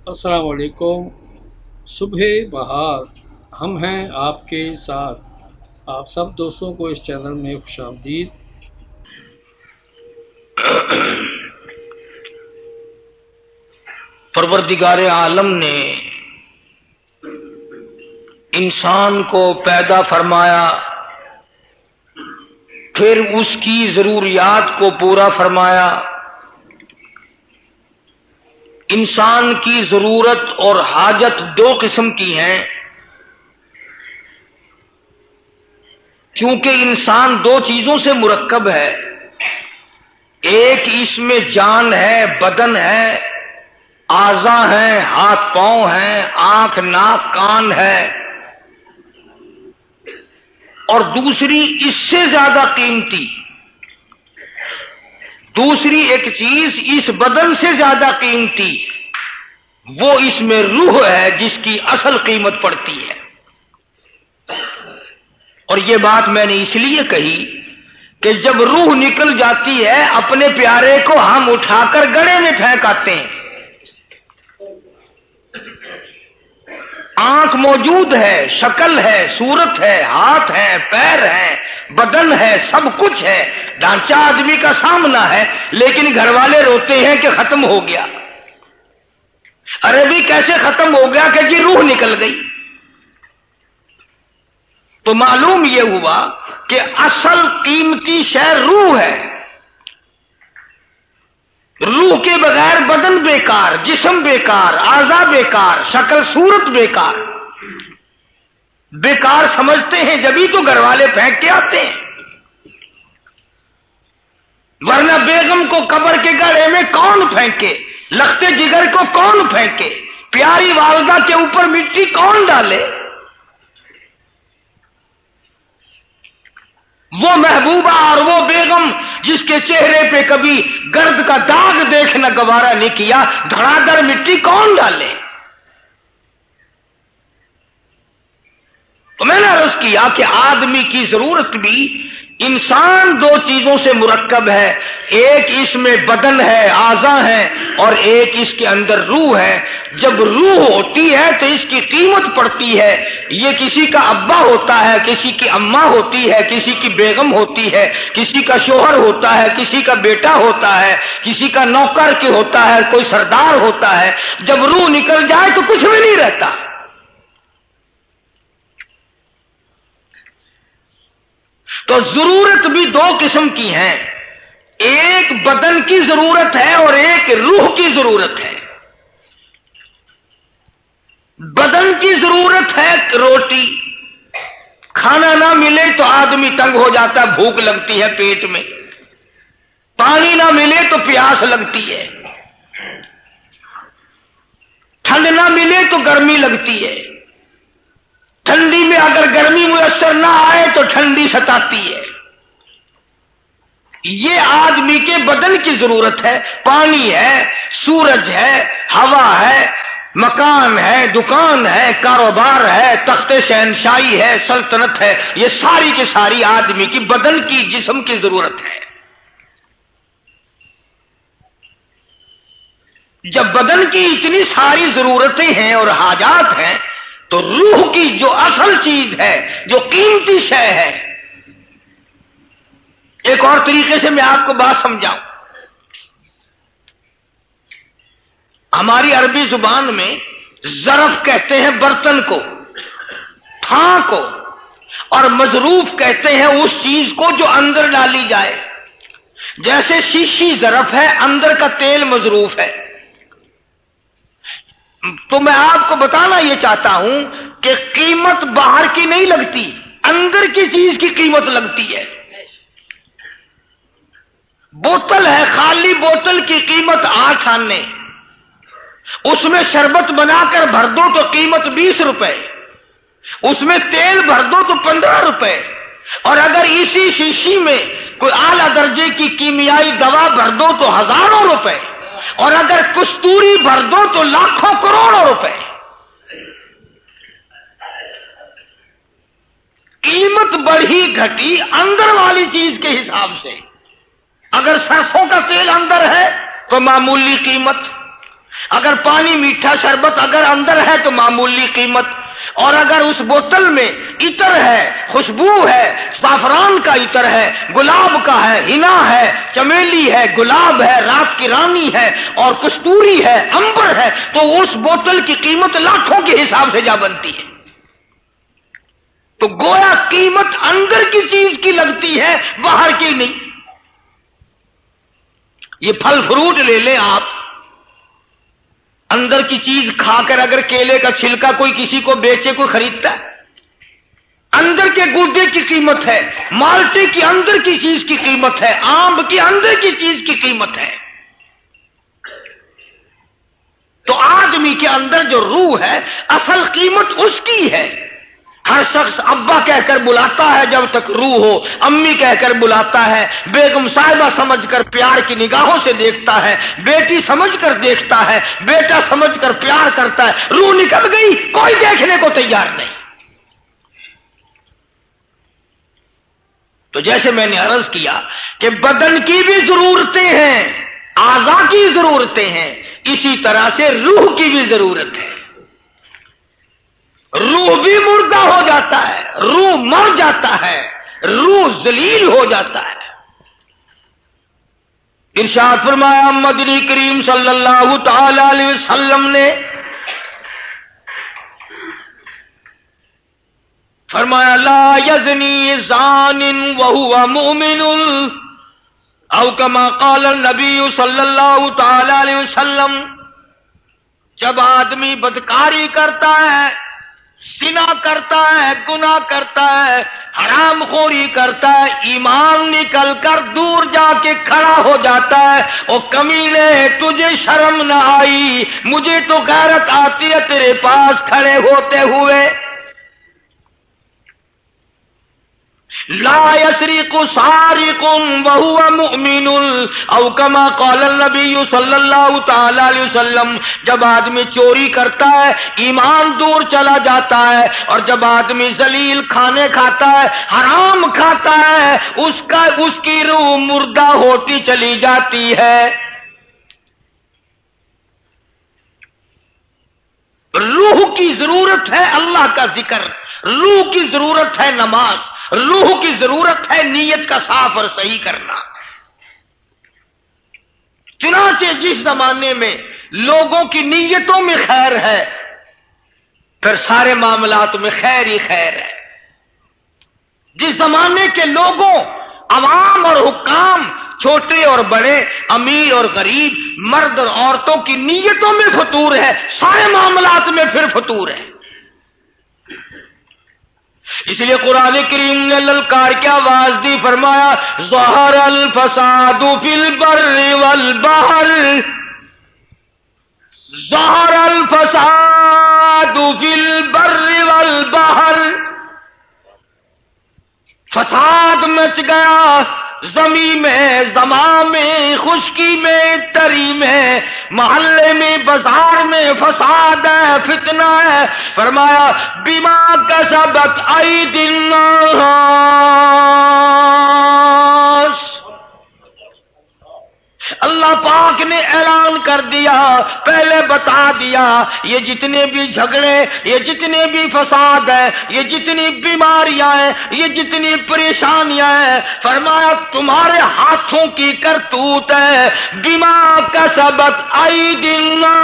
السلام علیکم۔ صبح بہار ہم ہیں آپ کے ساتھ۔ آپ سب دوستوں کو اس چینل میں خوش آمدید۔ پروردگار عالم نے انسان کو پیدا فرمایا، پھر اس کی ضروریات کو پورا فرمایا۔ انسان کی ضرورت اور حاجت دو قسم کی ہیں، کیونکہ انسان دو چیزوں سے مرکب ہے۔ ایک اس میں جان ہے، بدن ہے، اعضاء ہیں، ہاتھ پاؤں ہیں، آنکھ ناک کان ہے، اور دوسری اس سے زیادہ قیمتی، دوسری ایک چیز اس بدن سے زیادہ قیمتی، وہ اس میں روح ہے جس کی اصل قیمت پڑتی ہے۔ اور یہ بات میں نے اس لیے کہی کہ جب روح نکل جاتی ہے اپنے پیارے کو ہم اٹھا کر گڑھے میں پھینک آتے ہیں۔ آنکھ موجود ہے، شکل ہے، صورت ہے، ہاتھ ہے، پیر ہے، بدن ہے، سب کچھ ہے، ڈھانچہ آدمی کا سامنا ہے، لیکن گھر والے روتے ہیں کہ ختم ہو گیا۔ ارے بھی کیسے ختم ہو گیا کہ جی روح نکل گئی؟ تو معلوم یہ ہوا کہ اصل قیمتی شے روح ہے۔ روح کے بغیر بدن بیکار، جسم بیکار، اعضاء بیکار، شکل صورت بیکار۔ بیکار سمجھتے ہیں جبھی تو گھر والے پھینک کے آتے ہیں، ورنہ بیگم کو قبر کے گڑھے میں کون پھینکے؟ لختے جگر کو کون پھینکے؟ پیاری والدہ کے اوپر مٹی کون ڈالے؟ وہ محبوبہ اور وہ بیگم جس کے چہرے پہ کبھی گرد کا داغ دیکھنا گوارا نہیں کیا، دھڑا دھڑ مٹی کون ڈالے؟ تو میں نے عرض کیا کہ آدمی کی ضرورت بھی انسان دو چیزوں سے مرکب ہے، ایک اس میں بدن ہے، اعضاء ہیں، اور ایک اس کے اندر روح ہے۔ جب روح ہوتی ہے تو اس کی قیمت پڑتی ہے۔ یہ کسی کا ابا ہوتا ہے، کسی کی اماں ہوتی ہے، کسی کی بیگم ہوتی ہے، کسی کا شوہر ہوتا ہے، کسی کا بیٹا ہوتا ہے، کسی کا نوکر کے ہوتا ہے، کوئی سردار ہوتا ہے۔ جب روح نکل جائے تو کچھ بھی نہیں رہتا۔ تو ضرورت بھی دو قسم کی ہیں، ایک بدن کی ضرورت ہے اور ایک روح کی ضرورت ہے۔ بدن کی ضرورت ہے روٹی، کھانا نہ ملے تو آدمی تنگ ہو جاتا ہے، بھوک لگتی ہے پیٹ میں، پانی نہ ملے تو پیاس لگتی ہے، ٹھنڈ نہ ملے تو گرمی لگتی ہے، ٹھنڈی میں اگر گرمی میسر نہ آئے تو ٹھنڈی ستاتی ہے۔ یہ آدمی کے بدن کی ضرورت ہے۔ پانی ہے، سورج ہے، ہوا ہے، مکان ہے، دکان ہے، کاروبار ہے، تخت شہنشاہی ہے، سلطنت ہے، یہ ساری کی ساری آدمی کی بدن کی، جسم کی ضرورت ہے۔ جب بدن کی اتنی ساری ضرورتیں ہیں اور حاجات ہیں تو روح کی جو اصل چیز ہے، جو قیمتی شے ہے، ایک اور طریقے سے میں آپ کو بات سمجھاؤں۔ ہماری عربی زبان میں ظرف کہتے ہیں برتن کو، تھان کو، اور مظروف کہتے ہیں اس چیز کو جو اندر ڈالی جائے۔ جیسے شیشی ظرف ہے، اندر کا تیل مظروف ہے۔ تو میں آپ کو بتانا یہ چاہتا ہوں کہ قیمت باہر کی نہیں لگتی، اندر کی چیز کی قیمت لگتی ہے۔ بوتل ہے، خالی بوتل کی قیمت 8 آنے، اس میں شربت بنا کر بھر دو تو قیمت 20 روپے، اس میں تیل بھر دو تو 15 روپے، اور اگر اسی شیشی میں کوئی اعلی درجے کی کیمیائی دوا بھر دو تو ہزاروں روپے، اور اگر کستوری بھر دو تو لاکھوں کروڑوں روپے۔ قیمت بڑھی گھٹی اندر والی چیز کے حساب سے۔ اگر سرسوں کا تیل اندر ہے تو معمولی قیمت، اگر پانی میٹھا شربت اگر اندر ہے تو معمولی قیمت، اور اگر اس بوتل میں عطر ہے، خوشبو ہے، زعفران کا عطر ہے، گلاب کا ہے، حنا ہے، چمیلی ہے، گلاب ہے، رات کی رانی ہے اور کستوری ہے، عنبر ہے، تو اس بوتل کی قیمت لاکھوں کے حساب سے جا بنتی ہے۔ تو گویا قیمت اندر کی چیز کی لگتی ہے، باہر کی نہیں۔ یہ پھل فروٹ لے لیں آپ، اندر کی چیز کھا کر اگر کیلے کا چھلکا کوئی کسی کو بیچے، کوئی خریدتا ہے؟ اندر کے گردے کی قیمت ہے، مالٹے کی اندر کی چیز کی قیمت ہے، آم کی اندر کی چیز کی قیمت ہے۔ تو آدمی کے اندر جو روح ہے، اصل قیمت اس کی ہے۔ ہر شخص ابا کہہ کر بلاتا ہے جب تک روح ہو، امی کہہ کر بلاتا ہے، بیگم صاحبہ سمجھ کر پیار کی نگاہوں سے دیکھتا ہے، بیٹی سمجھ کر دیکھتا ہے، بیٹا سمجھ کر پیار کرتا ہے۔ روح نکل گئی، کوئی دیکھنے کو تیار نہیں۔ تو جیسے میں نے عرض کیا کہ بدن کی بھی ضرورتیں ہیں، اعضاء کی ضرورتیں ہیں، اسی طرح سے روح کی بھی ضرورت ہے۔ روح بھی مردہ ہو جاتا ہے، روح مر جاتا ہے، روح ذلیل ہو جاتا ہے۔ ارشاد فرمایا مدنی کریم صلی اللہ تعالی علیہ وسلم نے، فرمایا لا یزنی زان وہو مؤمن، او کما قال النبی صلی اللہ تعالی علیہ وسلم، جب آدمی بدکاری کرتا ہے، زنا کرتا ہے، گناہ کرتا ہے، حرام خوری کرتا ہے، ایمان نکل کر دور جا کے کھڑا ہو جاتا ہے، او کمینے تجھے شرم نہ آئی، مجھے تو غیرت آتی ہے تیرے پاس کھڑے ہوتے ہوئے۔ لا يسرق سارق وهو مؤمن، او کما قال النبی صلی اللہ تعالی علیہ وسلم، جب آدمی چوری کرتا ہے ایمان دور چلا جاتا ہے، اور جب آدمی ذلیل کھانے کھاتا ہے، حرام کھاتا ہے، اس کی روح مردہ ہوتی چلی جاتی ہے۔ روح کی ضرورت ہے اللہ کا ذکر، روح کی ضرورت ہے نماز، روح کی ضرورت ہے نیت کا صاف اور صحیح کرنا۔ چنانچہ جس زمانے میں لوگوں کی نیتوں میں خیر ہے، پھر سارے معاملات میں خیر ہی خیر ہے۔ جس زمانے کے لوگوں، عوام اور حکام، چھوٹے اور بڑے، امیر اور غریب، مرد اور عورتوں کی نیتوں میں فطور ہے، سارے معاملات میں پھر فطور ہے۔ اس لیے قرآن کریم نے للکار کی آواز دی، فرمایا ظہر الفساد فی البر والبحر، ظہر الفساد فی البر والبحر، فساد مچ گیا زمین میں، زمان میں، خشکی میں، تری میں، محلے میں، بازار میں فساد ہے، فتنہ ہے۔ فرمایا بما کسبت ایدی الناس، اللہ پاک نے اعلان کر دیا، پہلے بتا دیا، یہ جتنے بھی جھگڑے، یہ جتنے بھی فساد ہیں، یہ جتنی بیماریاں ہیں، یہ جتنی پریشانیاں ہیں، فرمایا تمہارے ہاتھوں کی کرتوت ہے، بما کسبت ایدی الناس۔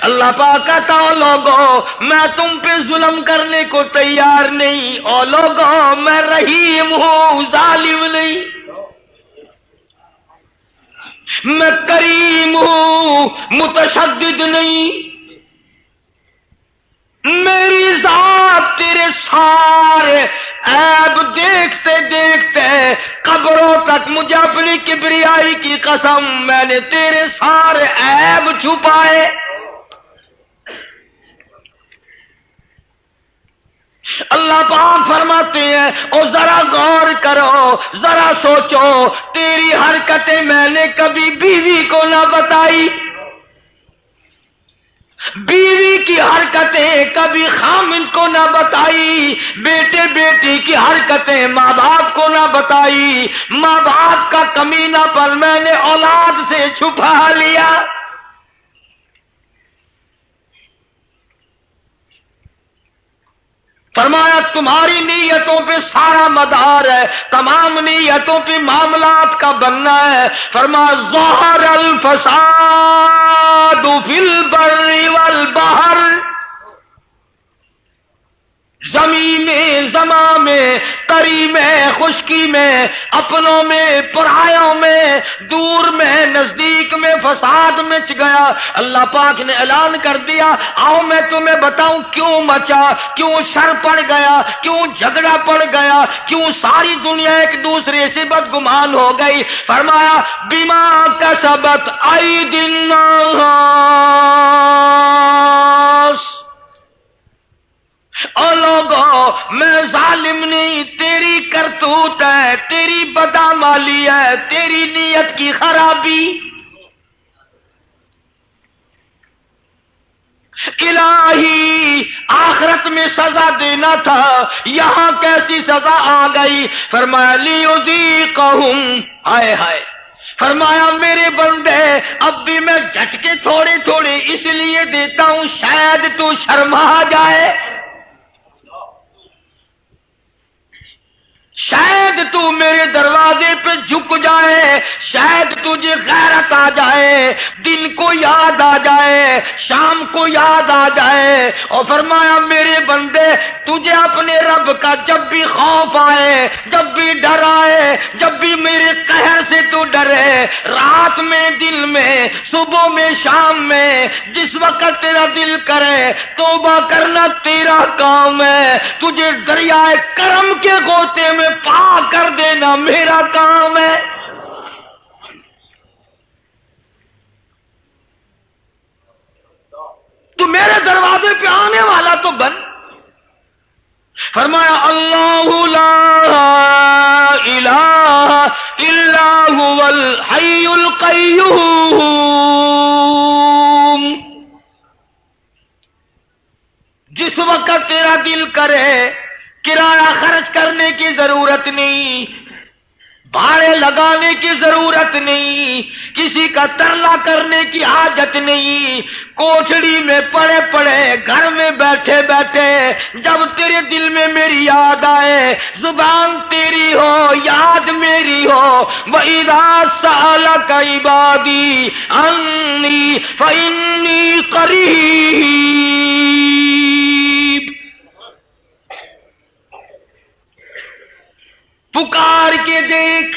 اللہ پاک کہتا لوگوں میں تم پہ ظلم کرنے کو تیار نہیں، اور لوگوں میں رحیم ہوں، ظالم نہیں، میں کریم ہوں، متشدد نہیں۔ میری ذات تیرے سارے عیب دیکھتے دیکھتے قبروں تک، مجھے اپنی کبریائی کی قسم، میں نے تیرے سارے عیب چھپائے۔ اللہ پاک فرماتے ہیں او ذرا غور کرو، ذرا سوچو، تیری حرکتیں میں نے کبھی بیوی کو نہ بتائی، بیوی کی حرکتیں کبھی خامند کو نہ بتائی، بیٹے بیٹی کی حرکتیں ماں باپ کو نہ بتائی، ماں باپ کا کمینہ پن میں نے اولاد سے چھپا لیا۔ فرمایا تمہاری نیتوں پہ سارا مدار ہے، تمام نیتوں پہ معاملات کا بننا ہے۔ فرمایا ظہر الفساد فی البر والبحر، زمین میں، زماں میں، تری میں، خشکی میں، اپنوں میں، پرایوں میں، دور میں، نزدیک میں فساد مچ گیا۔ اللہ پاک نے اعلان کر دیا آؤ میں تمہیں بتاؤں کیوں مچا، کیوں شر پڑ گیا، کیوں جھگڑا پڑ گیا، کیوں ساری دنیا ایک دوسرے سے بدگمان ہو گئی۔ فرمایا بما کسبت ایدی الناس، او لوگوں میں ظالم نہیں، تیری کرتوت ہے، تیری بدعمالی ہے، تیری نیت کی خرابی۔ الہی آخرت میں سزا دینا تھا، یہاں کیسی سزا آ گئی؟ فرمایا لیذیقہم، ہائے ہائے، فرمایا میرے بندے اب بھی میں جھٹکے تھوڑے تھوڑے اس لیے دیتا ہوں شاید تو شرما جائے، شاید تو میرے دروازے پہ جھک جائے، شاید تجھے غیرت آ جائے، دن کو یاد آ جائے، شام کو یاد آ جائے۔ اور فرمایا میرے بندے تجھے اپنے رب کا جب بھی خوف آئے، جب بھی ڈر آئے، جب بھی میرے قہر سے تو ڈرے، رات میں، دن میں، صبح میں، شام میں، جس وقت تیرا دل کرے توبہ کرنا تیرا کام ہے، تجھے دریائے کرم کے گوتے میں پا کر دینا میرا کام ہے۔ تو میرے دروازے پہ آنے والا تو بن۔ فرمایا اللہ لا الہ الا هو الحی القیوم، جس وقت تیرا دل کرے کرایہ خرچ کرنے کی ضرورت نہیں، بھاڑے لگانے کی ضرورت نہیں، کسی کا ترلا کرنے کی حاجت نہیں، کوٹھڑی میں پڑے پڑے گھر میں بیٹھے بیٹھے جب تیرے دل میں میری یاد آئے، زبان تیری ہو، یاد میری ہو، وَإِذَا سَأَلَكَ عِبَادِي عَنِّي فَإِنِّي قَرِيبٌ، پکار کے دیکھ،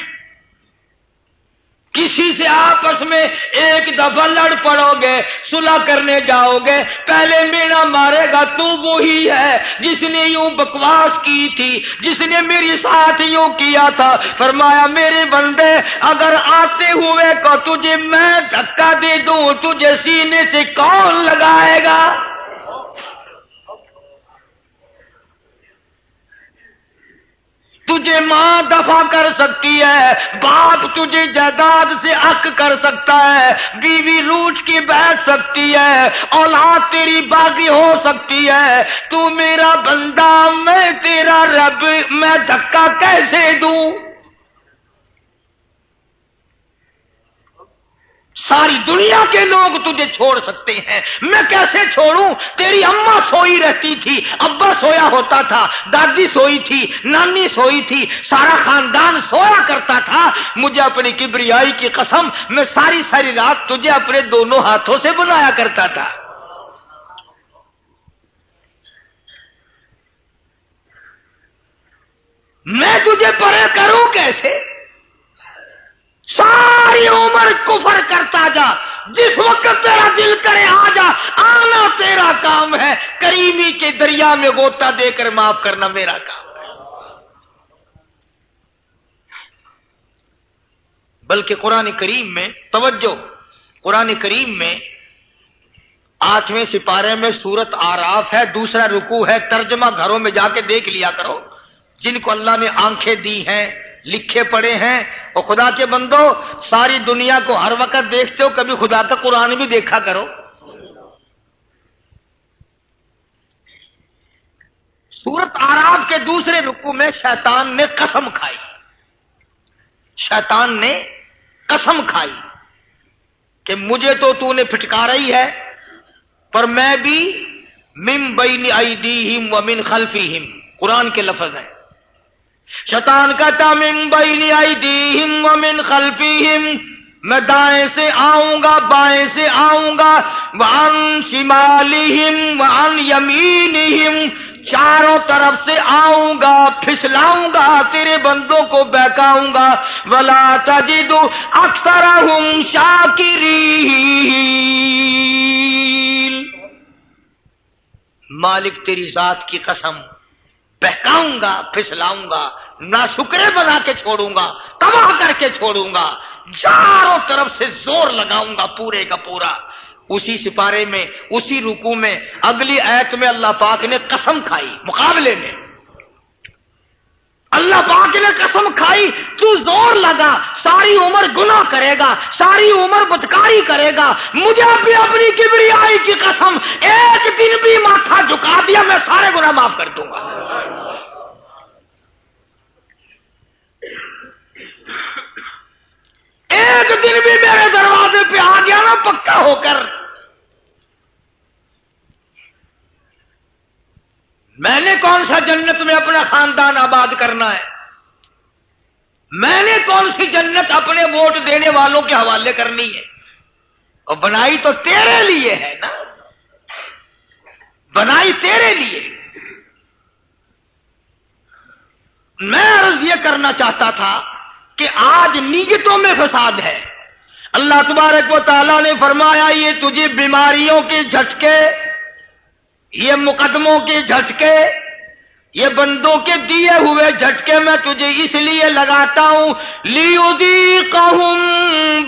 کسی سے آپس میں ایک دفعہ لڑ پڑو گے، صلح کرنے جاؤ گے، پہلے مینا مارے گا تو وہی ہے جس نے یوں بکواس کی تھی، جس نے میری ساتھ یوں کیا تھا۔ فرمایا میرے بندے اگر آتے ہوئے کو تجھے میں دھکا دے دوں تجھے سینے سے کون لگائے گا؟ تجھے ماں دفع کر سکتی ہے، باپ تجھے جائیداد سے حق کر سکتا ہے، بیوی روٹ کے بیٹھ سکتی ہے، اولاد تیری باغی ہو سکتی ہے، تو میرا بندہ میں تیرا رب، میں دھکا کیسے دوں؟ ساری دنیا کے لوگ تجھے چھوڑ سکتے ہیں، میں کیسے چھوڑوں؟ تیری اماں سوئی رہتی تھی، ابا سویا ہوتا تھا، دادی سوئی تھی، نانی سوئی تھی، سارا خاندان سویا کرتا تھا۔ مجھے اپنی کبریائی کی قسم میں ساری ساری رات تجھے اپنے دونوں ہاتھوں سے بنایا کرتا تھا۔ میں تجھے پرے کروں کیسے؟ ساری عمر کفر کرتا جا، جس وقت تیرا دل کرے آ جا، آنا تیرا کام ہے، کریمی کے دریا میں غوطہ دے کر معاف کرنا میرا کام ہے۔ بلکہ قرآن کریم میں توجہ، قرآن کریم میں 8ویں سپارے میں سورت آراف ہے، دوسرا رکوع ہے، ترجمہ گھروں میں جا کے دیکھ لیا کرو، جن کو اللہ نے آنکھیں دی ہیں، لکھے پڑے ہیں۔ اور خدا کے بندو ساری دنیا کو ہر وقت دیکھتے ہو، کبھی خدا کا قرآن بھی دیکھا کرو۔ سورت اعراف کے دوسرے رکوع میں شیطان نے قسم کھائی، شیطان نے قسم کھائی کہ مجھے تو نے پھٹکارا ہی ہے، پر میں بھی من بین ایدیہم ومن خلفہم، قرآن کے لفظ ہیں۔ شیطان کہتا من بین ایدیہم ومن خلفہم، میں دائیں سے آؤں گا بائیں سے آؤں گا، وعن شمالہم وعن یمینہم، چاروں طرف سے آؤں گا، پھسلاؤں گا، تیرے بندوں کو بہکاؤں گا، ولا تجد اکثرہم شاکرین، مالک تیری ذات کی قسم، بہکاؤں گا، پھسلاؤں گا، ناشکرے بنا کے چھوڑوں گا، تباہ کر کے چھوڑوں گا، چاروں طرف سے زور لگاؤں گا پورے کا پورا۔ اسی سپارے میں، اسی رکوع میں، اگلی آیت میں اللہ پاک نے قسم کھائی، مقابلے میں اللہ پاک نے قسم کھائی، تو زور لگا، ساری عمر گناہ کرے گا، ساری عمر بدکاری کرے گا، مجھے بھی اپنی کبریائی کی قسم، ایک دن بھی ماتھا جھکا دیا میں سارے گناہ معاف کر دوں گا۔ ایک دن بھی میرے دروازے پہ آ گیا نا پکا ہو کر، میں نے کون سا جنت میں اپنا خاندان آباد کرنا ہے، میں نے کون سی جنت اپنے ووٹ دینے والوں کے حوالے کرنی ہے، اور بنائی تو تیرے لیے ہے نا، بنائی تیرے لیے۔ میں عرض یہ کرنا چاہتا تھا کہ آج نیتوں میں فساد ہے۔ اللہ تبارک و تعالیٰ نے فرمایا یہ تجھے بیماریوں کے جھٹکے، یہ مقدموں کے جھٹکے، یہ بندوں کے دیے ہوئے جھٹکے میں تجھے اس لیے لگاتا ہوں لِيُذِيقَهُمْ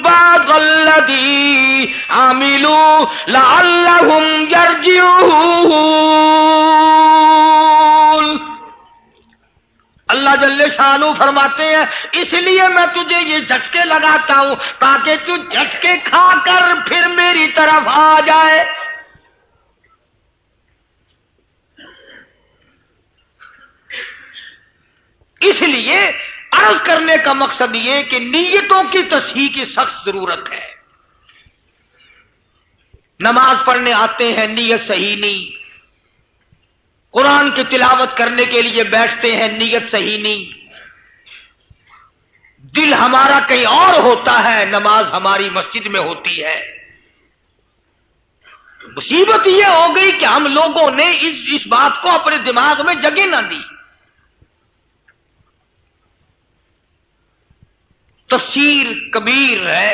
بَعْضَ الَّذِي عَمِلُوا لَعَلَّهُمْ يَرْجِعُونَ۔ اللہ جل شانہ فرماتے ہیں اس لیے میں تجھے یہ جھٹکے لگاتا ہوں تاکہ تو جھٹکے کھا کر پھر میری طرف آ جائے۔ اس لیے عرض کرنے کا مقصد یہ کہ نیتوں کی تصحیح کی سخت ضرورت ہے۔ نماز پڑھنے آتے ہیں نیت صحیح نہیں، قرآن کی تلاوت کرنے کے لیے بیٹھتے ہیں نیت صحیح نہیں، دل ہمارا کہیں اور ہوتا ہے، نماز ہماری مسجد میں ہوتی ہے۔ مصیبت یہ ہو گئی کہ ہم لوگوں نے اس بات کو اپنے دماغ میں جگہ نہ دی۔ تفسیر کبیر ہے،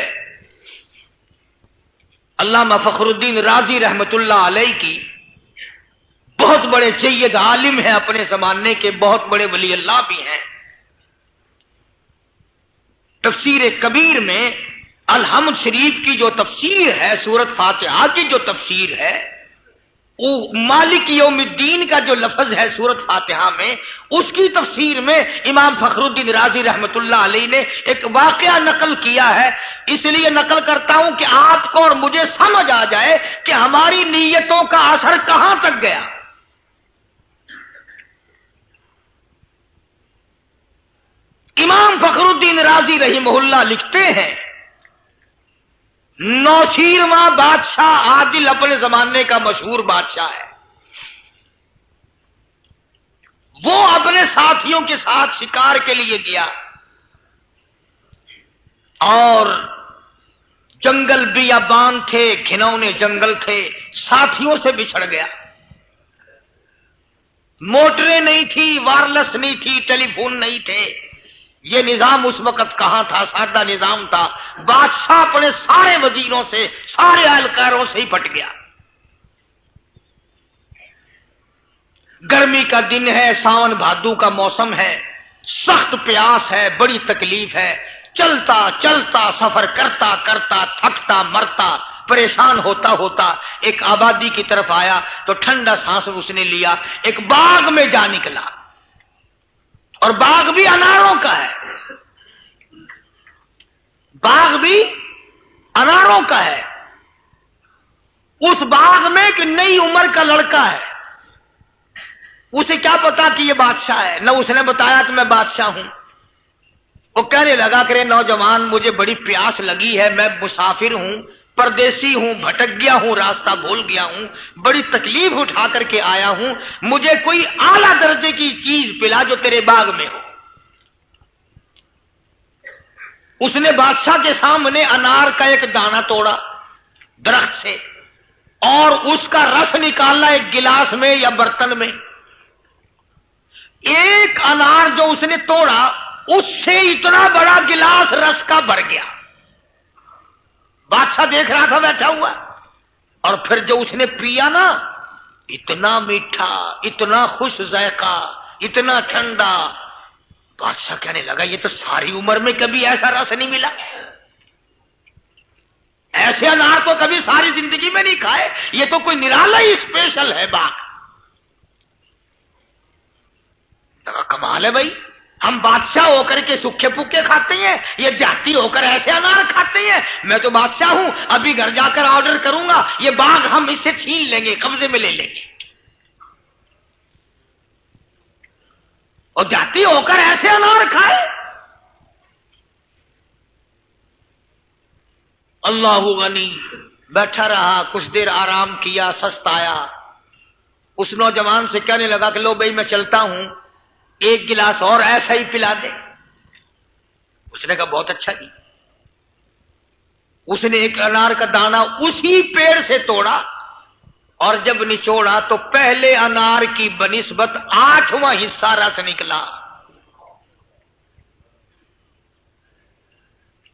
علامہ فخر الدین رازی رحمت اللہ علیہ کی، بہت بڑے سید عالم ہیں اپنے زمانے کے، بہت بڑے ولی اللہ بھی ہیں۔ تفسیر کبیر میں الحمد شریف کی جو تفسیر ہے، سورت فاتحہ کی جو تفسیر ہے، وہ مالک یوم الدین کا جو لفظ ہے سورت فاتحہ میں، اس کی تفسیر میں امام فخر الدین رازی رحمت اللہ علیہ نے ایک واقعہ نقل کیا ہے۔ اس لیے نقل کرتا ہوں کہ آپ کو اور مجھے سمجھ آ جائے کہ ہماری نیتوں کا اثر کہاں تک گیا۔ امام فخر الدین رازی رحمہ اللہ لکھتے ہیں، نوشیرواں بادشاہ عادل اپنے زمانے کا مشہور بادشاہ ہے، وہ اپنے ساتھیوں کے ساتھ شکار کے لیے گیا اور جنگل بیابان تھے، گھنونے جنگل تھے، ساتھیوں سے بچھڑ گیا۔ موٹریں نہیں تھی، وائرلیس نہیں تھی، ٹیلی فون نہیں تھے، یہ نظام اس وقت کہاں تھا، سادہ نظام تھا۔ بادشاہ اپنے سارے وزیروں سے، سارے اہلکاروں سے ہی پھٹ گیا۔ گرمی کا دن ہے، ساون بھادو کا موسم ہے، سخت پیاس ہے، بڑی تکلیف ہے، چلتا چلتا سفر کرتا کرتا تھکتا مرتا پریشان ہوتا ہوتا ایک آبادی کی طرف آیا تو ٹھنڈا سانس اس نے لیا، ایک باغ میں جا نکلا، اور باغ بھی اناروں کا ہے، باغ بھی اناروں کا ہے۔ اس باغ میں ایک نئی عمر کا لڑکا ہے، اسے کیا پتا کہ یہ بادشاہ ہے، نہ اس نے بتایا کہ میں بادشاہ ہوں۔ وہ کہنے لگا کہ نوجوان مجھے بڑی پیاس لگی ہے، میں مسافر ہوں، پردیسی ہوں، بھٹک گیا ہوں، راستہ بھول گیا ہوں، بڑی تکلیف اٹھا کر کے آیا ہوں، مجھے کوئی اعلیٰ درجے کی چیز پلا جو تیرے باغ میں ہو۔ اس نے بادشاہ کے سامنے انار کا ایک دانہ توڑا درخت سے اور اس کا رس نکالا ایک گلاس میں یا برتن میں۔ ایک انار جو اس نے توڑا اس سے اتنا بڑا گلاس رس کا بھر گیا۔ بادشاہ دیکھ رہا تھا بیٹھا ہوا، اور پھر جو اس نے پیا نا، اتنا میٹھا، اتنا خوش ذائقہ، اتنا ٹھنڈا، بادشاہ کہنے لگا یہ تو ساری عمر میں کبھی ایسا رس نہیں ملا، ایسے انار تو کبھی ساری زندگی میں نہیں کھائے، یہ تو کوئی نرالا ہی اسپیشل ہے باغ۔ کمال ہے بھائی، ہم بادشاہ ہو کر کے سکھے پکے کھاتے ہیں، یہ دیہاتی ہو کر ایسے انار کھاتے ہیں۔ میں تو بادشاہ ہوں، ابھی گھر جا کر آرڈر کروں گا، یہ باغ ہم اس سے چھین لیں گے، قبضے میں لے لیں گے۔ اور دیہاتی ہو کر ایسے انار کھائے۔ اللہ غنی بیٹھا رہا، کچھ دیر آرام کیا، سست آیا، اس نوجوان سے کہنے لگا کہ لو بھائی میں چلتا ہوں، ایک گلاس اور ایسا ہی پلا دے۔ اس نے کہا بہت اچھا جی۔ اس نے ایک انار کا دانہ اسی پیڑ سے توڑا اور جب نچوڑا تو پہلے انار کی بنسبت 8واں حصہ رس نکلا،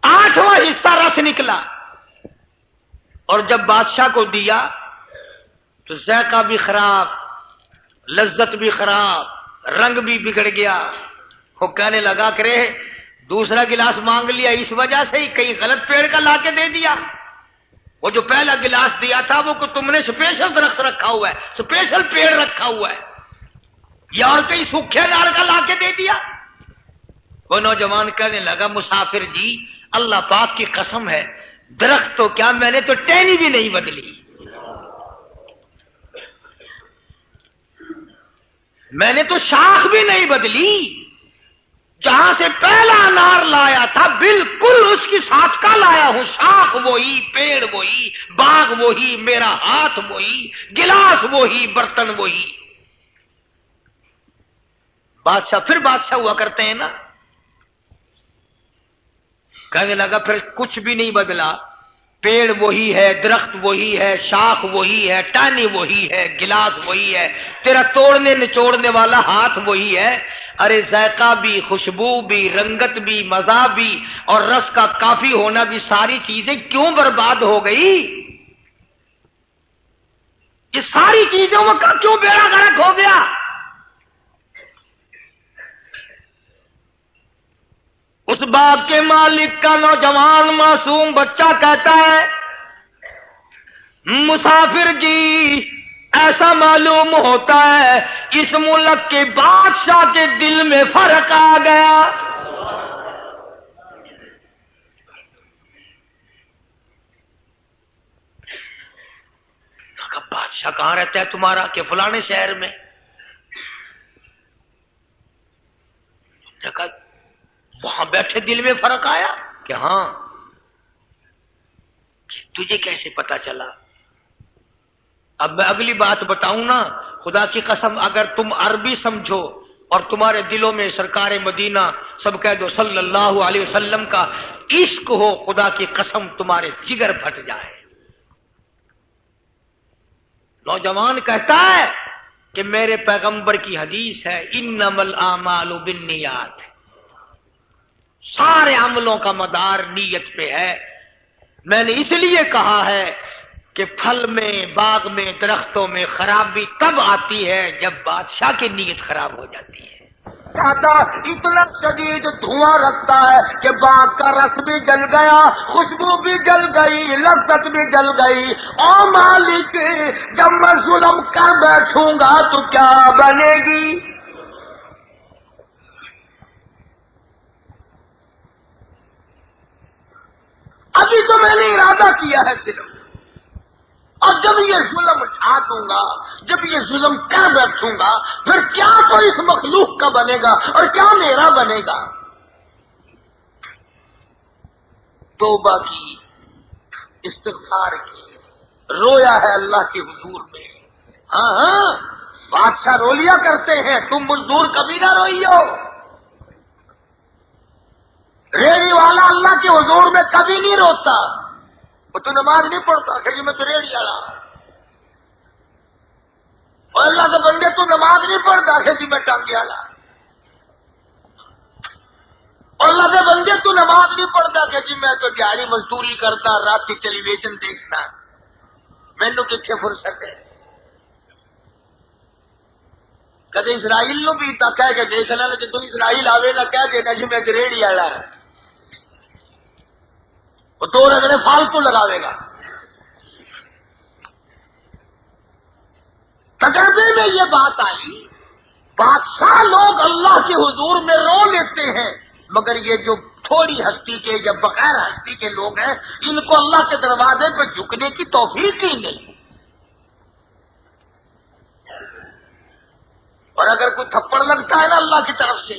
8واں حصہ رس نکلا۔ اور جب بادشاہ کو دیا تو ذائقہ بھی خراب، لذت بھی خراب، رنگ بھی بگڑ گیا۔ وہ کہنے لگا کہ رے دوسرا گلاس مانگ لیا اس وجہ سے ہی، کہیں غلط پیڑ کا لا کے دے دیا؟ وہ جو پہلا گلاس دیا تھا وہ کہ تم نے اسپیشل درخت رکھا ہوا ہے، اسپیشل پیڑ رکھا ہوا ہے، یا اور کہیں سوکھے انار کا لا کے دے دیا؟ وہ نوجوان کہنے لگا مسافر جی اللہ پاک کی قسم ہے، درخت تو کیا میں نے تو ٹہنی بھی نہیں بدلی، میں نے تو شاخ بھی نہیں بدلی، جہاں سے پہلا انار لایا تھا بالکل اس کی ساتھ کا لایا ہوں، شاخ وہی، پیڑ وہی، باغ وہی، میرا ہاتھ وہی، گلاس وہی، برتن وہی۔ بادشاہ پھر بادشاہ ہوا کرتے ہیں نا۔ کہنے لگا پھر کچھ بھی نہیں بدلا، پیڑ وہی ہے، درخت وہی ہے، شاخ وہی ہے، ٹہنی وہی ہے، گلاس وہی ہے، تیرا توڑنے نچوڑنے والا ہاتھ وہی ہے۔ ارے ذائقہ بھی، خوشبو بھی، رنگت بھی، مزہ بھی اور رس کا کافی ہونا بھی، ساری چیزیں کیوں برباد ہو گئی؟ یہ ساری چیزوں کا کیوں بیڑا غرق ہو گیا؟ اس باغ کے مالک کا نوجوان معصوم بچہ کہتا ہے مسافر جی ایسا معلوم ہوتا ہے اس ملک کے بادشاہ کے دل میں فرق آ گیا۔ بادشاہ کہاں رہتا ہے تمہارا؟ کہ فلانے شہر میں۔ وہاں بیٹھے دل میں فرق آیا کہ ہاں، تجھے کیسے پتا چلا؟ اب میں اگلی بات بتاؤں نا، خدا کی قسم اگر تم عربی سمجھو اور تمہارے دلوں میں سرکار مدینہ سب کہہ دو صلی اللہ علیہ وسلم کا عشق ہو، خدا کی قسم تمہارے جگر پھٹ جائے۔ نوجوان کہتا ہے کہ میرے پیغمبر کی حدیث ہے انما الاعمال بالنیات، سارے عملوں کا مدار نیت پہ ہے۔ میں نے اس لیے کہا ہے کہ پھل میں، باغ میں، درختوں میں خرابی تب آتی ہے جب بادشاہ کی نیت خراب ہو جاتی ہے۔ کہتا اتنا شدید دھواں رکھتا ہے کہ باغ کا رس بھی جل گیا، خوشبو بھی جل گئی، لذت بھی جل گئی۔ او مالک جب میں ظلم کر بیٹھوں گا تو کیا بنے گی؟ ابھی تو میں نے ارادہ کیا ہے صرف، اور اور جب یہ ظلم اٹھا دوں گا، جب یہ ظلم کر بیٹھوں گا، پھر کیا تو اس مخلوق کا بنے گا اور کیا میرا بنے گا؟ توبہ کی، استغفار کی، رویا ہے اللہ کے حضور میں۔ ہاں ہاں، بادشاہ رو لیا کرتے ہیں، تم مزدور کبھی نہ روئیو۔ ریڑھی والا اللہ کے حضور میں کبھی نہیں روتا، وہ تو نماز نہیں پڑھتا کہ جی میں تو ریڑھی والا، اور اللہ کے بندے تو نماز نہیں پڑھتا کہ جی میں ٹانگے والا، اور اللہ کے بندے تو نماز نہیں پڑھتا کہ جی میں تو دیہڑی مزدوری کرتا، رات کی ٹیلی ویژن دیکھتا، مینو کتنے فرصت ہے؟ کدے اسرائیل نو بھی تا کہہ کے دیکھنا، جدو اسرائیل آوے نہ کہہ دینا جی میں ریڑھی والا ہے، وہ دو رگڑے فالتو لگاوے گا۔ تجربے میں یہ بات آئی، بادشاہ لوگ اللہ کے حضور میں رو لیتے ہیں، مگر یہ جو تھوڑی ہستی کے یا بغیر ہستی کے لوگ ہیں، ان کو اللہ کے دروازے پہ جھکنے کی توفیق ہی نہیں۔ اور اگر کوئی تھپڑ لگتا ہے نا اللہ کی طرف سے،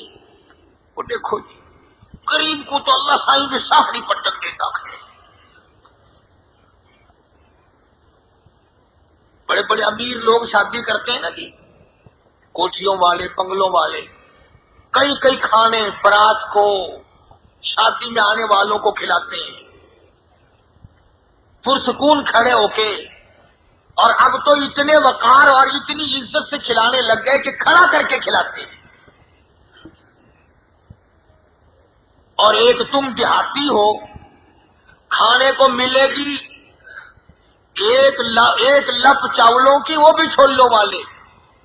وہ دیکھو جی غریب کو تو اللہ سائیں میں ساخڑی پٹک دیتا ہے۔ بڑے بڑے امیر لوگ شادی کرتے ہیں نا جی، کوٹھیوں والے، بنگلوں والے، کئی کئی کھانے برات کو، شادی میں آنے والوں کو کھلاتے ہیں پرسکون کھڑے ہو کے، اور اب تو اتنے وقار اور اتنی عزت سے کھلانے لگ گئے کہ کھڑا کر کے کھلاتے ہیں۔ اور ایک تم دیہاتی ہو، کھانے کو ملے گی ایک لپ چاولوں کی، وہ بھی چھولوں والے،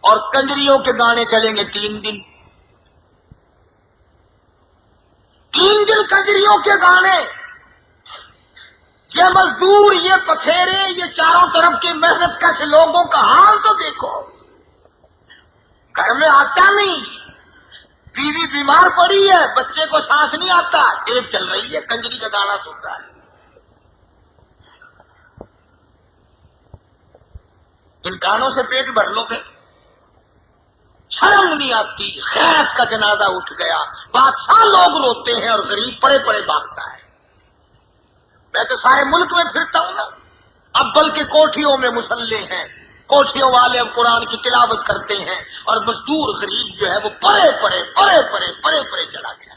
اور کنجریوں کے گانے چلیں گے 3 دن، 3 دن کنجریوں کے گانے۔ یہ مزدور، یہ پتھیرے، یہ چاروں طرف کے محنت کش لوگوں کا حال تو دیکھو، گھر میں آتا نہیں، بیوی بیمار پڑی ہے، بچے کو سانس نہیں آتا، ٹیپ چل رہی ہے، کنجری کا گانا سن رہا ہے۔ ان کانوں سے پیٹ بھر لو گے، شرم نہیں آتی، خیرت کا جنازہ اٹھ گیا، بادشاہ لوگ روتے ہیں اور غریب پڑے پڑے بھاگتا ہے۔ میں تو سارے ملک میں پھرتا ہوں نا، اب بلکہ کوٹھیوں میں مسلح ہیں، کوٹھیوں والے اب قرآن کی تلاوت کرتے ہیں، اور مزدور غریب جو ہے وہ پڑے پڑے چلا گیا۔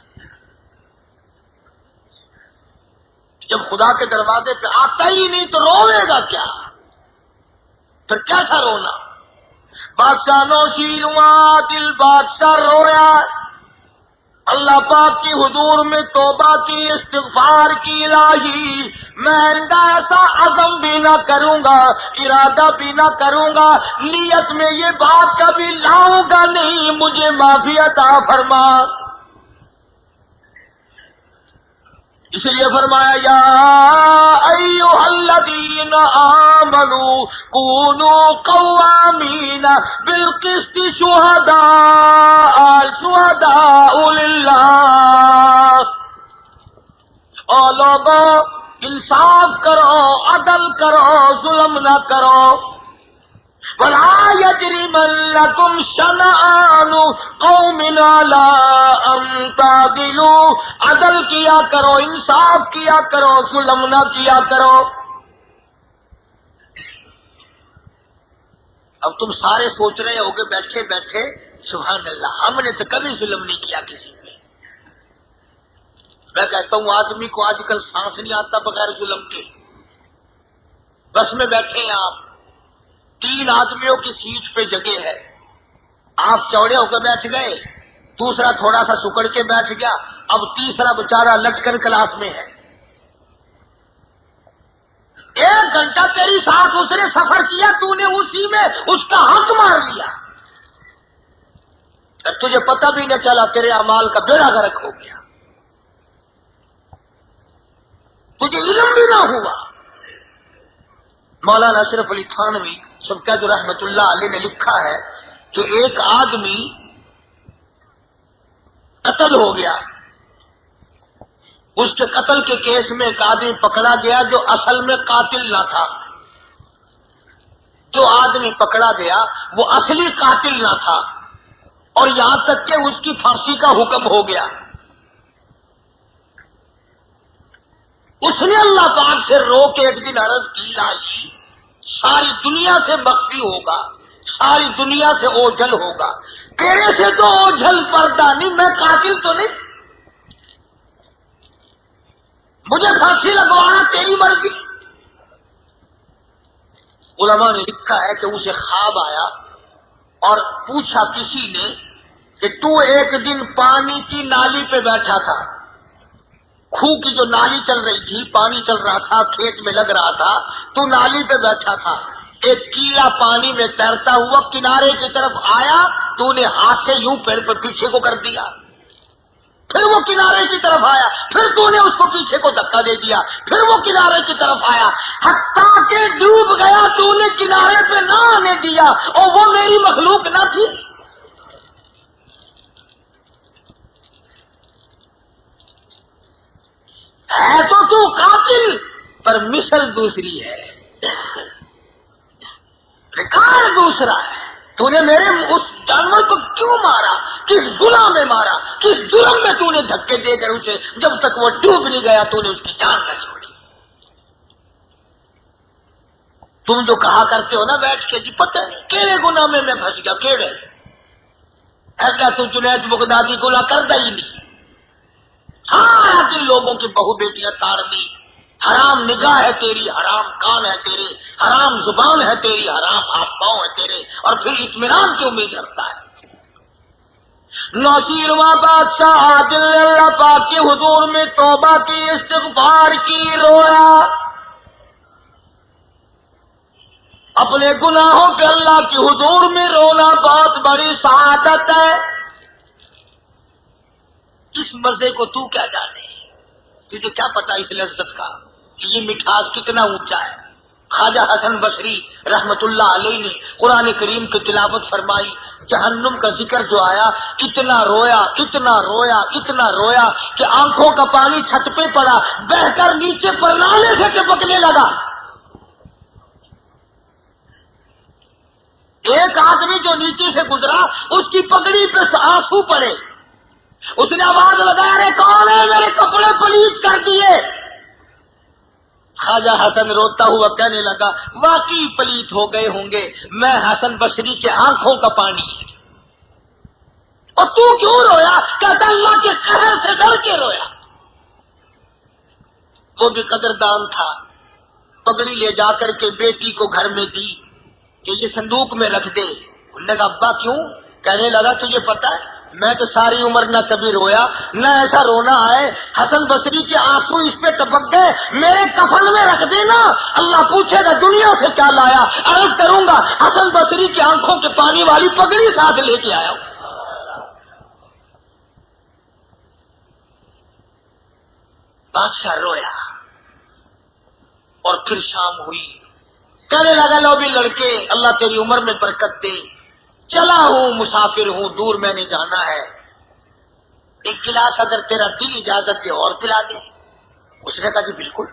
جب خدا کے دروازے پہ آتا ہی نہیں تو روے گا کیا؟ پھر کیسا رونا؟ بادشاہ نوشین ہوا، دل بادشاہ رویا، اللہ پاک کی حضور میں توبہ کی، استغفار کی، الہی میں آئندہ ایسا عزم بھی نہ کروں گا، ارادہ بھی نہ کروں گا، نیت میں یہ بات کبھی لاؤں گا نہیں، مجھے معافی عطا فرما۔ اس لیے فرمایا یا ایھا الذین آمنوا کونوا قوامین بالقسط شہداء للہ، او لوگوں انصاف کرو، عدل کرو، ظلم نہ کرو۔ وَلَا يَجْرِمَنَّكُمْ شَنَآنُ قَوْمٍ عَلَىٰ أَن تَعْدِلُوا، عدل کیا کرو، انصاف کیا کرو، ظلم نہ کیا کرو۔ اب تم سارے سوچ رہے ہو کہ بیٹھے بیٹھے سبحان اللہ، ہم نے تو کبھی ظلم نہیں کیا کسی پہ۔ میں کہتا ہوں آدمی کو آج کل سانس نہیں آتا بغیر ظلم کے۔ بس میں بیٹھے ہیں آپ، 3 آدمیوں کی سیٹ پہ جگہ ہے، آپ چوڑے ہو کے بیٹھ گئے، دوسرا تھوڑا سا سکڑ کے بیٹھ گیا، اب تیسرا بےچارا لٹکن کلاس میں ہے۔ 1 گھنٹہ تیری ساتھ اس نے سفر کیا، تو نے اسی میں اس کا حق مار لیا، اور تجھے پتہ بھی نہ چلا، تیرے اعمال کا بیڑا غرق ہو گیا، تجھے علم بھی نہ ہوا۔ مولانا اشرف علی تھانوی سبکت رحمت اللہ علیہ نے لکھا ہے کہ ایک آدمی قتل ہو گیا، اس کے قتل کے کیس میں ایک آدمی پکڑا گیا جو اصل میں قاتل نہ تھا، جو آدمی پکڑا گیا وہ اصلی قاتل نہ تھا، اور یہاں تک کہ اس کی پھانسی کا حکم ہو گیا۔ اس نے اللہ پاک سے رو کے ایک دن عرض کی، الہی ساری دنیا سے مخفی ہوگا، ساری دنیا سے اوجھل ہوگا، تیرے سے تو اوجھل پردہ نہیں، میں قاتل تو نہیں، مجھے پھانسی لگوانا تیری مرضی۔ علماء نے لکھا ہے کہ اسے خواب آیا اور پوچھا کسی نے کہ تو ایک دن پانی کی نالی پہ بیٹھا تھا، کھو کی جو نالی چل رہی تھی، پانی چل رہا تھا، کھیت میں لگ رہا تھا، تو نالی پہ بیٹھا تھا، ایک کیڑا پانی میں تیرتا ہوا کنارے کی طرف آیا، تو نے ہاتھ سے یوں پیر پر پیچھے کو کر دیا، پھر وہ کنارے کی طرف آیا، پھر تو نے اس کو پیچھے کو دھکا دے دیا، پھر وہ کنارے کی طرف آیا، حتیٰ کہ ڈوب گیا، تو نے کنارے پہ نہ آنے دیا، اور وہ میری مخلوق نہ تھی۔ ہے تو قاتل، پر مثل دوسری ہے، ریکارڈ دوسرا ہے۔ تو نے میرے اس جانور کو کیوں مارا، کس گناہ میں مارا، کس جرم میں تو نے دھکے دے کر اسے، جب تک وہ ڈوب نہیں گیا تو نے اس کی جان نہ چھوڑی۔ تم جو کہا کرتے ہو نا بیٹھ کے، جی پتہ نہیں کیڑے گناہ میں پھنس گیا، کیڑے ایسا تو جنید بغدادی گناہ کرتا ہی نہیں، سارا دن لوگوں کی بہو بیٹیاں تاڑ دی، حرام نگاہ ہے تیری، حرام کان ہے تیرے، حرام زبان ہے تیری، حرام ہاتھ پاؤں ہے تیرے، اور پھر اطمینان کی امید رکھتا ہے۔ نوشیرواں بادشاہ عادل نے اللہ پاک کے حضور میں توبہ کی، استغفار کی، رویا، اپنے گناہوں پہ اللہ کے حضور میں رونا بہت بڑی سعادت ہے۔ اس مزے کو تو کیا جانے، تجھے کیا پتا اس لذت کا کہ یہ مٹھاس کتنا اونچا ہے۔ خواجہ حسن بصری رحمت اللہ علیہ نے قرآن کریم کی تلاوت فرمائی، جہنم کا ذکر جو آیا، اتنا رویا اتنا رویا اتنا رویا کہ آنکھوں کا پانی چھت پہ پڑا، بہ کر نیچے پرنالے سے ٹپکنے لگا۔ ایک آدمی جو نیچے سے گزرا، اس کی پگڑی پہ آنسو پڑے، اس نے آواز لگایا، ارے کون ہے، میرے کپڑے پلیت کر دیے۔ خواجہ حسن روتا ہوا کہنے لگا، واقعی پلیت ہو گئے ہوں گے، میں حسن بصری کے آنکھوں کا پانی ہے۔ اور تو کیوں رویا؟ کہتا اللہ کے قہر سے ڈر کے رویا۔ وہ بھی قدردان تھا، پگڑی لے جا کر کے بیٹی کو گھر میں دی کہ یہ صندوق میں رکھ دے۔ انہوں نے کہا ابا کیوں؟ کہنے لگا تجھے پتا ہے میں تو ساری عمر نہ کبھی رویا نہ ایسا رونا آئے، حسن بصری کے آنسو اس پہ ٹپک گئے، میرے کفن میں رکھ دینا، اللہ پوچھے گا دنیا سے کیا لایا، عرض کروں گا حسن بصری کی آنکھوں کے پانی والی پگڑی ساتھ لے کے آیا ہوں۔ بادشاہ رویا، اور پھر شام ہوئی، کہنے لگا لو بھی لڑکے اللہ تیری عمر میں برکت دے، چلا ہوں مسافر ہوں، دور میں نے جانا ہے، ایک گلاس اگر تیرا دل اجازت دے اور پلا دے۔ اس نے کہا جی بالکل۔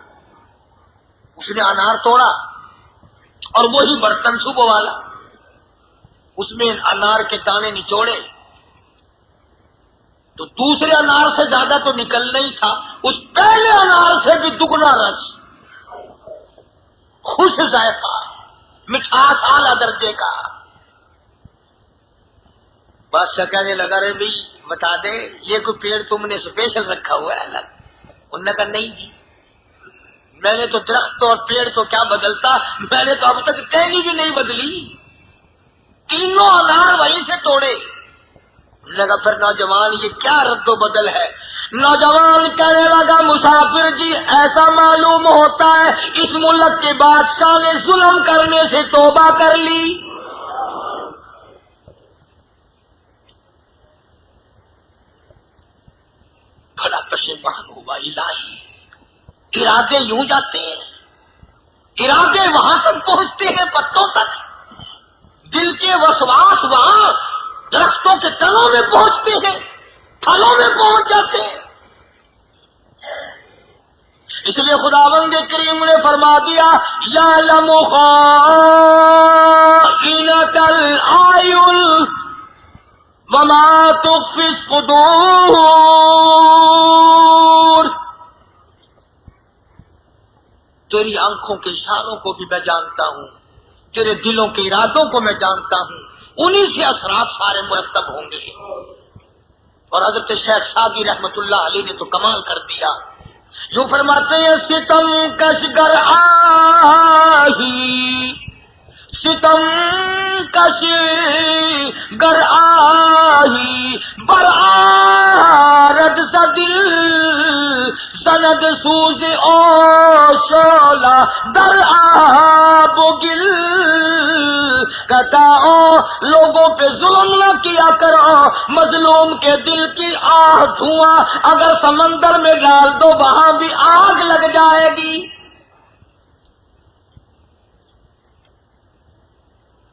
اس نے انار توڑا اور وہی برتن صبح والا، اس میں انار کے دانے نچوڑے تو دوسرے انار سے زیادہ تو نکلنا ہی تھا، اس پہلے انار سے بھی دگنا رس، خوش ذائقہ، مٹھاس اعلیٰ درجے کا۔ بادشاہ کہنے لگا رے بھائی بتا دے یہ کوئی پیڑ تم نے اسپیشل رکھا ہوا ہے الگ؟ انہوں نے کہا نہیں جی، میں نے تو درخت اور پیڑ تو کیا بدلتا، میں نے تو اب تک ٹہنی بھی نہیں بدلی، تینوں انار وہیں سے توڑے۔ انہوں نے کہا پھر نوجوان یہ کیا رد و بدل ہے؟ نوجوان کہنے لگا مسافر جی ایسا معلوم ہوتا ہے اس ملک کے بادشاہ نے ظلم کرنے سے توبہ کر لی۔ بڑا پشیمان ہوا، الہی ارادے یوں جاتے ہیں، ارادے وہاں تک پہنچتے ہیں پتوں تک، دل کے وسواس وہاں درختوں کے تنوں میں پہنچتے ہیں، پھلوں میں پہنچ جاتے ہیں۔ اس لیے خداوند کریم نے فرما دیا یعلم خائنۃ الاعین وما تخفی الصدور، تیری آنکھوں کے اشاروں کو بھی میں جانتا ہوں، تیرے دلوں کے ارادوں کو میں جانتا ہوں، انہی سے اثرات سارے مرتب ہوں گے۔ اور حضرت شیخ سعدی رحمت اللہ علیہ نے تو کمال کر دیا، یوں فرماتے ہیں ستم کش گر آہی، ستم کش گر آہی برآرد سدل سند سوز او شولا در آب و گل، کہتا لوگوں پہ ظلم نہ کیا کرو، مظلوم کے دل کی آہ دھواں اگر سمندر میں ڈال دو وہاں بھی آگ لگ جائے گی۔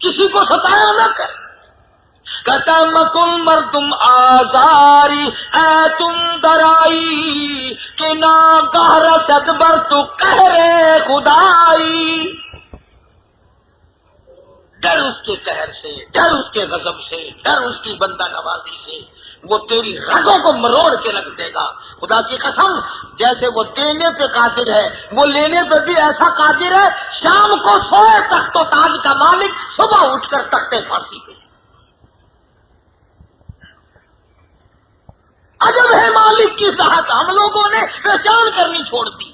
کسی کو ستایا نہ کر، کہتا مکن مردم آزاری اے تم درائی کہ نا گہر صد بر تو قہرے خدائی، ڈر اس کے قہر سے، ڈر اس کے غضب سے، ڈر اس کی بندہ نوازی سے، وہ تیری رگوں کو مروڑ کے رکھ دے گا۔ خدا کی قسم، جیسے وہ دینے پہ قادر ہے وہ لینے پہ بھی ایسا قادر ہے، شام کو سوئے تخت و تاج کا مالک صبح اٹھ کر تخت پھانسی پہ۔ عجب ہے مالک کی ذات، ہم لوگوں نے پہچان کرنی چھوڑ دی۔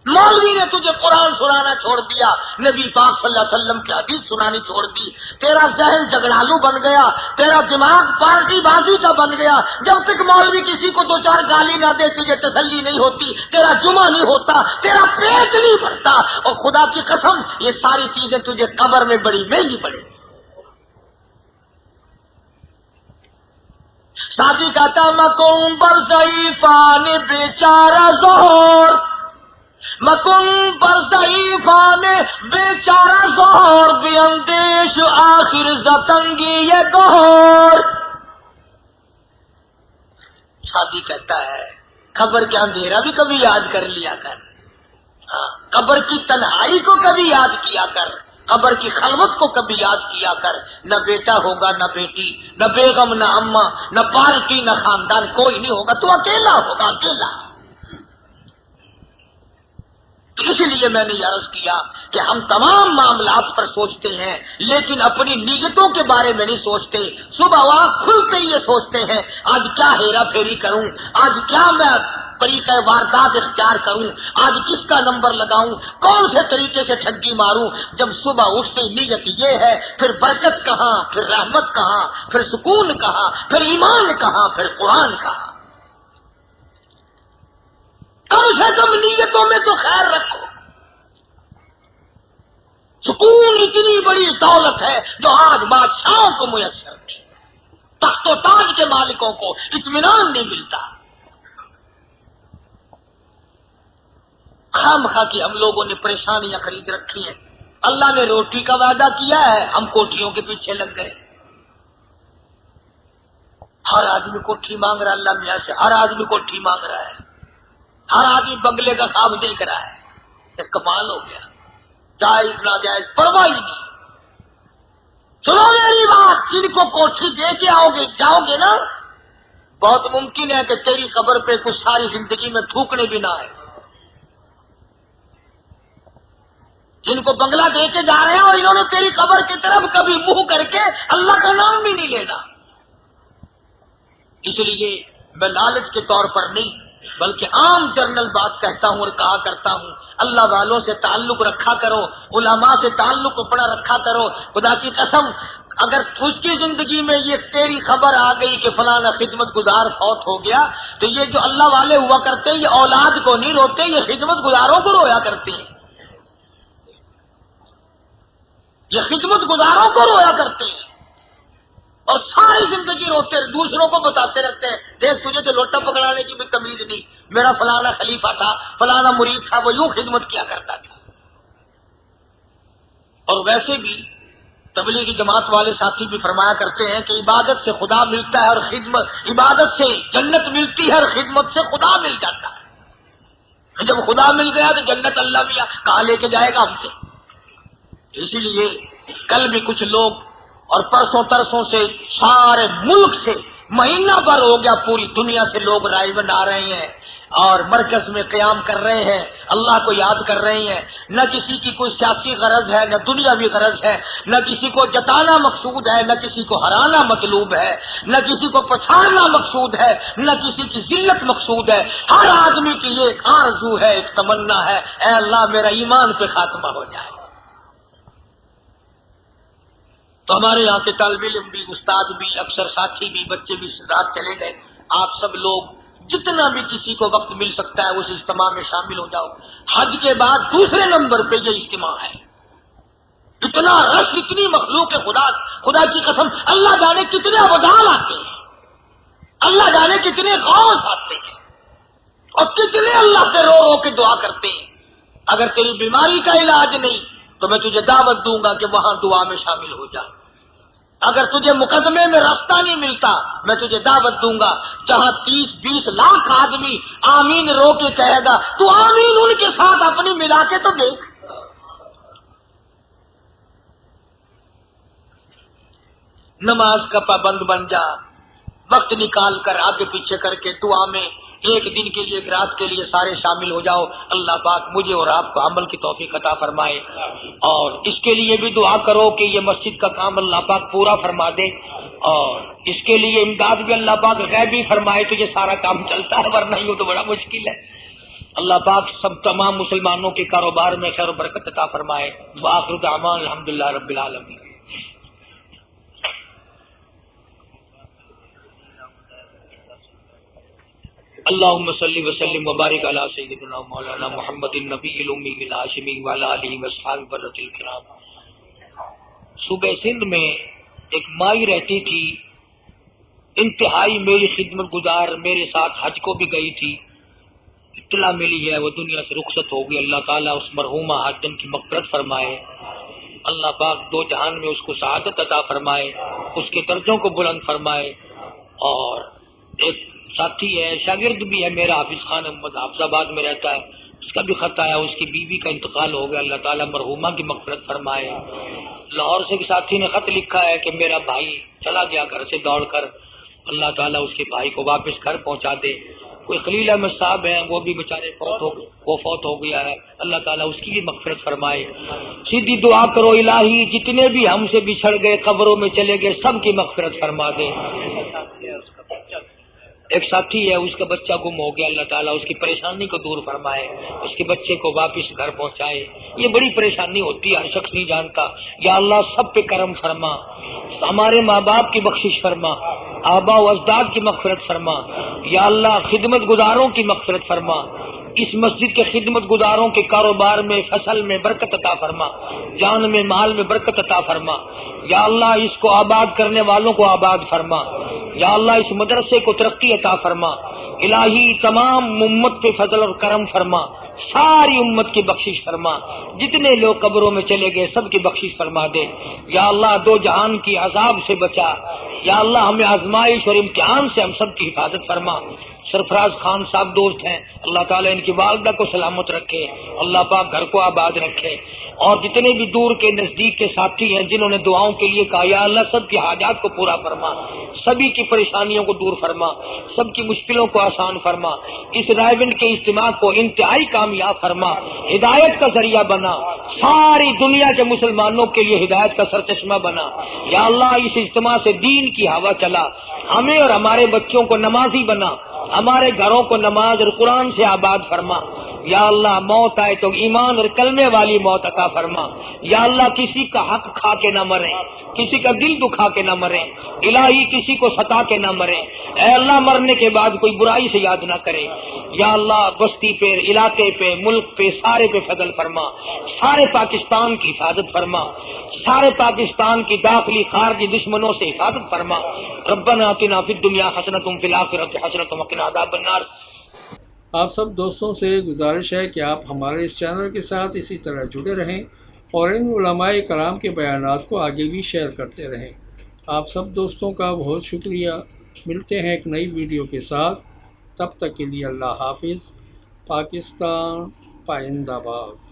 مولوی نے تجھے قرآن سنانا چھوڑ دیا، نبی پاک صلی اللہ علیہ وسلم کی حدیث سنانی چھوڑ دی، تیرا ذہن جھگڑالو بن گیا، تیرا دماغ پارٹی بازی کا بن گیا۔ جب تک مولوی کسی کو دو چار گالی نہ دے تجھے تسلی نہیں ہوتی، تیرا جمعہ نہیں ہوتا، تیرا پیٹ نہیں بھرتا، اور خدا کی قسم یہ ساری چیزیں تجھے قبر میں بڑی مہنگی پڑے۔ ساتھی کہتا مکم پر ضعیفان بیچارہ زہر، مکن پر ضعیفان بیچارہ زہر بے اندیش آخر زتنگی یہ گہر۔ شادی کہتا ہے قبر کا اندھیرا بھی کبھی یاد کر لیا کر، قبر کی تنہائی کو کبھی یاد کیا کر، قبر کی خلوت کو کبھی یاد کیا کر۔ نہ بیٹا ہوگا نہ بیٹی، نہ بیگم نہ اماں، نہ پارٹی نہ خاندان، کوئی نہیں ہوگا، تو اکیلا ہوگا، اکیلا۔ تو اسی لیے میں نے یہ عرض کیا کہ ہم تمام معاملات پر سوچتے ہیں لیکن اپنی نیتوں کے بارے میں نہیں سوچتے۔ صبح آنکھ کھلتے ہی یہ سوچتے ہیں آج کیا ہیرا پھیری کروں، آج کیا میں طریقہ واردات اختیار کروں، آج کس کا نمبر لگاؤں، کون سے طریقے سے ٹھگی ماروں۔ جب صبح اٹھتے نیت یہ ہے، پھر برکت کہاں، پھر رحمت کہاں، پھر سکون کہاں، پھر ایمان کہاں، پھر قرآن کہاں۔ کم سے کم نیتوں میں تو خیر رکھو۔ سکون اتنی بڑی دولت ہے جو آج بادشاہوں کو میسر نہیں، تخت و تاج کے مالکوں کو اطمینان نہیں ملتا۔ خام خواہ کی ہم لوگوں نے پریشانیاں خرید رکھی ہیں۔ اللہ نے روٹی کا وعدہ کیا ہے، ہم کوٹھیوں کے پیچھے لگ گئے۔ ہر آدمی کوٹھی مانگ رہا ہے، اللہ میاں سے ہر آدمی کوٹھی مانگ رہا ہے، ہر آدمی بنگلے کا خواب دیکھ رہا ہے۔ یہ کمال ہو گیا، جائز ناجائز پرواہ ہی نہیں۔ سنو میری بات، جن کو کوٹھی دے کے جاؤ گے نا، بہت ممکن ہے کہ تیری قبر پہ کچھ ساری زندگی میں تھوکنے بھی نہ آئے۔ جن کو بنگلہ دے کے جا رہے ہیں اور انہوں نے تیری قبر کی طرف کبھی منہ کر کے اللہ کا نام بھی نہیں لینا۔ اس لیے میں لالچ کے طور پر نہیں بلکہ عام جرنل بات کہتا ہوں اور کہا کرتا ہوں، اللہ والوں سے تعلق رکھا کرو، علماء سے تعلق اپنا رکھا کرو۔ خدا کی قسم اگر اس کی زندگی میں یہ تیری خبر آ گئی کہ فلانا خدمت گزار فوت ہو گیا، تو یہ جو اللہ والے ہوا کرتے ہیں یہ اولاد کو نہیں روتے، یہ خدمت گزاروں کو رویا کرتے ہیں، یہ خدمت گزاروں کو رویا کرتے ہیں، اور ساری زندگی روتے دوسروں کو بتاتے رہتے ہیں، دیکھ تجھے تو لوٹا پکڑانے کی بھی تمیز نہیں، میرا فلانا خلیفہ تھا، فلانا مرید تھا، وہ یوں خدمت کیا کرتا تھا۔ اور ویسے بھی تبلیغی جماعت والے ساتھی بھی فرمایا کرتے ہیں کہ عبادت سے خدا ملتا ہے اور خدمت، عبادت سے جنت ملتی ہے اور خدمت سے خدا مل جاتا ہے۔ جب خدا مل گیا تو جنت اللہ بھی کہاں لے کے جائے گا ہم سے؟ اسی لیے کل بھی کچھ لوگ اور پرسوں ترسوں سے سارے ملک سے مہینہ بھر ہو گیا پوری دنیا سے لوگ رائے بنا رہے ہیں اور مرکز میں قیام کر رہے ہیں، اللہ کو یاد کر رہے ہیں. نہ کسی کی کوئی سیاسی غرض ہے، نہ دنیاوی غرض ہے، نہ کسی کو جتانا مقصود ہے، نہ کسی کو ہرانا مطلوب ہے، نہ کسی کو پچھاڑنا مقصود ہے، نہ کسی کی ذلت مقصود ہے. ہر آدمی کی یہ ایک آرزو ہے، ایک تمنا ہے، اے اللہ میرا ایمان پہ خاتمہ ہو جائے. تو ہمارے یہاں کے طالب علم بھی، استاد بھی، اکثر ساتھی بھی، بچے بھی رات چلے گئے. آپ سب لوگ جتنا بھی کسی کو وقت مل سکتا ہے اس اجتماع میں شامل ہو جاؤ. حج کے بعد دوسرے نمبر پہ یہ اجتماع ہے. اتنا رش، اتنی مخلوق ہے، خدا کی قسم اللہ جانے کتنے ابدال آتے ہیں، اللہ جانے کتنے غوث آتے ہیں اور کتنے اللہ سے رو رو کے دعا کرتے ہیں. اگر تیری بیماری کا علاج نہیں تو میں تجھے دعوت دوں گا کہ وہاں دعا میں شامل ہو جا. اگر تجھے مقدمے میں راستہ نہیں ملتا میں تجھے دعوت دوں گا جہاں 30-20 لاکھ آدمی آمین رو کے کہے گا تو آمین ان کے ساتھ اپنی ملا کے تو دیکھ. نماز کا پابند بن جا، وقت نکال کر آگے پیچھے کر کے دعا میں ایک دن کے لیے، ایک رات کے لیے سارے شامل ہو جاؤ. اللہ پاک مجھے اور آپ کو عمل کی توفیق عطا فرمائے. اور اس کے لیے بھی دعا کرو کہ یہ مسجد کا کام اللہ پاک پورا فرما دے، اور اس کے لیے امداد بھی اللہ پاک غیبی فرمائے تو یہ سارا کام چلتا ہے، ورنہ یوں تو بڑا مشکل ہے. اللہ پاک سب تمام مسلمانوں کے کاروبار میں خیر و برکت عطا فرمائے. وآخر دعوانا الحمدللہ رب العالمین. اللهم صل وسلم وبارك على سيدنا مولانا محمد النبي الامي الهاشمي وعلى اله وصحبه برة الكرام. صوبہ سندھ میں ایک مائی رہتی تھی، انتہائی میری خدمت گزار، میرے ساتھ حج کو بھی گئی تھی. اطلاع ملی ہے وہ دنیا سے رخصت ہو گئی. اللہ تعالیٰ اس مرحومہ حاجن کی مغفرت فرمائے. اللہ پاک دو جہان میں اس کو سعادت عطا فرمائے، اس کے درجوں کو بلند فرمائے. اور ایک ساتھی ہے، شاگرد بھی ہے میرا، حافظ خان احمد حافظ آباد میں رہتا ہے، اس کا بھی خط آیا، اس کی بیوی کا انتقال ہو گیا. اللہ تعالیٰ مرحومہ کی مغفرت فرمائے. لاہور سے ایک ساتھی نے خط لکھا ہے کہ میرا بھائی چلا گیا گھر سے دوڑ کر، اللہ تعالیٰ اس کے بھائی کو واپس گھر پہنچا دے. کوئی خلیل احمد صاحب ہیں، وہ بھی بیچارے فوت ہو گیا ہے، اللہ تعالیٰ اس کی بھی مغفرت فرمائے. سیدھی دعا کرو الہی جتنے بھی ہم سے بچھڑ گئے، قبروں میں چلے گئے، سب کی مغفرت فرما دے. ایک ساتھی ہے، اس کا بچہ گم ہو گیا، اللہ تعالیٰ اس کی پریشانی کو دور فرمائے، اس کے بچے کو واپس گھر پہنچائے. یہ بڑی پریشانی ہوتی ہے، ہر شخص نہیں جانتا. یا اللہ سب پہ کرم فرما، ہمارے ماں باپ کی بخشش فرما، آبا و اجداد کی مغفرت فرما. یا اللہ خدمت گزاروں کی مغفرت فرما، اس مسجد کے خدمت گزاروں کے کاروبار میں، فصل میں برکت عطا فرما، جان میں مال میں برکت عطا فرما. یا اللہ اس کو آباد کرنے والوں کو آباد فرما. یا اللہ اس مدرسے کو ترقی عطا فرما. الہی تمام امت پہ فضل اور کرم فرما، ساری امت کی بخشش فرما. جتنے لوگ قبروں میں چلے گئے سب کی بخشش فرما دے. یا اللہ دو جہان کی عذاب سے بچا. یا اللہ ہمیں آزمائش اور امتحان سے ہم سب کی حفاظت فرما. سرفراز خان صاحب دوست ہیں، اللہ تعالیٰ ان کی والدہ کو سلامت رکھے، اللہ پاک گھر کو آباد رکھے. اور جتنے بھی دور کے نزدیک کے ساتھی ہیں جنہوں نے دعاؤں کے لیے کہا، یا اللہ سب کی حاجات کو پورا فرما، سبھی کی پریشانیوں کو دور فرما، سب کی مشکلوں کو آسان فرما. اس رائے کے اجتماع کو انتہائی کامیاب فرما، ہدایت کا ذریعہ بنا، ساری دنیا کے مسلمانوں کے لیے ہدایت کا سرچشمہ بنا. یا اللہ اس اجتماع سے دین کی ہوا چلا، ہمیں اور ہمارے بچوں کو نمازی بنا، ہمارے گھروں کو نماز اور قرآن سے آباد فرما. یا اللہ موت آئے تو ایمان اور کلمے والی موت عطا فرما. یا اللہ کسی کا حق کھا کے نہ مرے، کسی کا دل دکھا کے نہ مرے، الہی کسی کو ستا کے نہ مرے. اے اللہ مرنے کے بعد کوئی برائی سے یاد نہ کرے. یا اللہ بستی پہ، علاقے پہ، ملک پہ، سارے پہ فضل فرما. سارے پاکستان کی حفاظت فرما، سارے پاکستان کی داخلی خارجی دشمنوں سے حفاظت فرما. ربنا آتنا فی الدنیا حسنۃ وفی الآخرۃ حسنۃ وقنا عذاب النار. آپ سب دوستوں سے گزارش ہے کہ آپ ہمارے اس چینل کے ساتھ اسی طرح جڑے رہیں اور ان علماء کرام کے بیانات کو آگے بھی شیئر کرتے رہیں. آپ سب دوستوں کا بہت شکریہ. ملتے ہیں ایک نئی ویڈیو کے ساتھ، تب تک کے لیے اللہ حافظ. پاکستان پائندہ باد۔